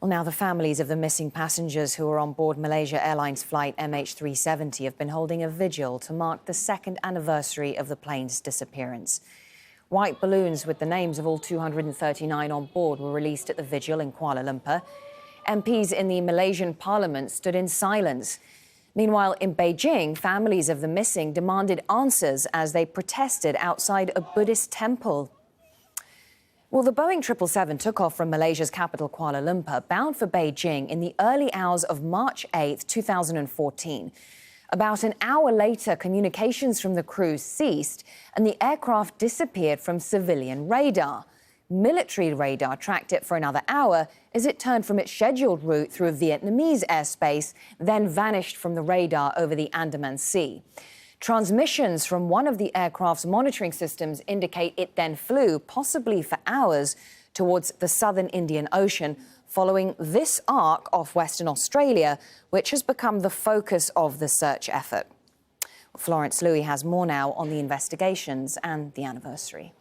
Well, now the families of the missing passengers who were on board Malaysia Airlines flight MH370 have been holding a vigil to mark the second anniversary of the plane's disappearance. White balloons with the names of all 239 on board were released at the vigil in Kuala Lumpur. MPs in the Malaysian parliament stood in silence. Meanwhile, in Beijing, families of the missing demanded answers as they protested outside a Buddhist temple. Well, the Boeing 777 took off from Malaysia's capital, Kuala Lumpur, bound for Beijing in the early hours of March 8, 2014. About an hour later, communications from the crew ceased and the aircraft disappeared from civilian radar. Military radar tracked it for another hour as it turned from its scheduled route through Vietnamese airspace, then vanished from the radar over the Andaman Sea. Transmissions from one of the aircraft's monitoring systems indicate it then flew, possibly for hours, towards the southern Indian Ocean, following this arc off Western Australia, which has become the focus of the search effort. Florence Looi has more now on the investigations and the anniversary.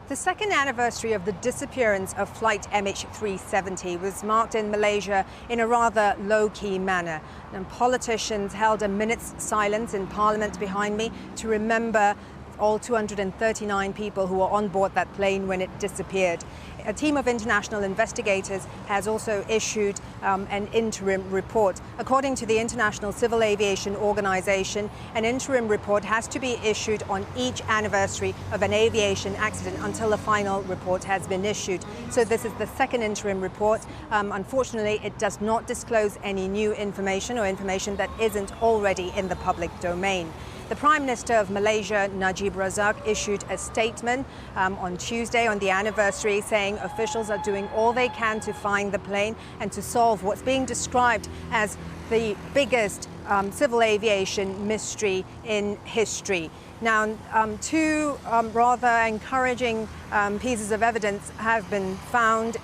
The second anniversary of the disappearance of flight MH370 was marked in Malaysia in a rather low-key manner. And politicians held a minute's silence in Parliament behind me to remember all 239 people who were on board that plane when it disappeared. A team of international investigators has also issued an interim report. According to the International Civil Aviation Organization, an interim report has to be issued on each anniversary of an aviation accident until a final report has been issued. So this is the second interim report. Unfortunately, it does not disclose any new information or information that isn't already in the public domain. The Prime Minister of Malaysia, Najib Razak, issued a statement on Tuesday on the anniversary saying officials are doing all they can to find the plane and to solve what's being described as the biggest civil aviation mystery in history. Now, two rather encouraging pieces of evidence have been found.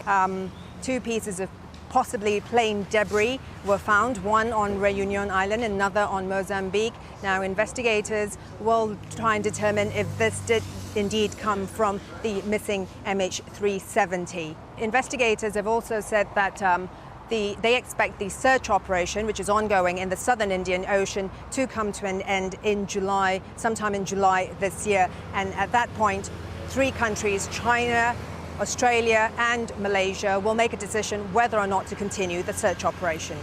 Two pieces of possibly plane debris were found, one on Reunion Island, another on Mozambique. Now, investigators will try and determine if this did indeed come from the missing MH370. Investigators have also said that they expect the search operation, which is ongoing in the southern Indian Ocean, to come to an end in July, sometime in July this year. And at that point, three countries, China, Australia and Malaysia, will make a decision whether or not to continue the search operation.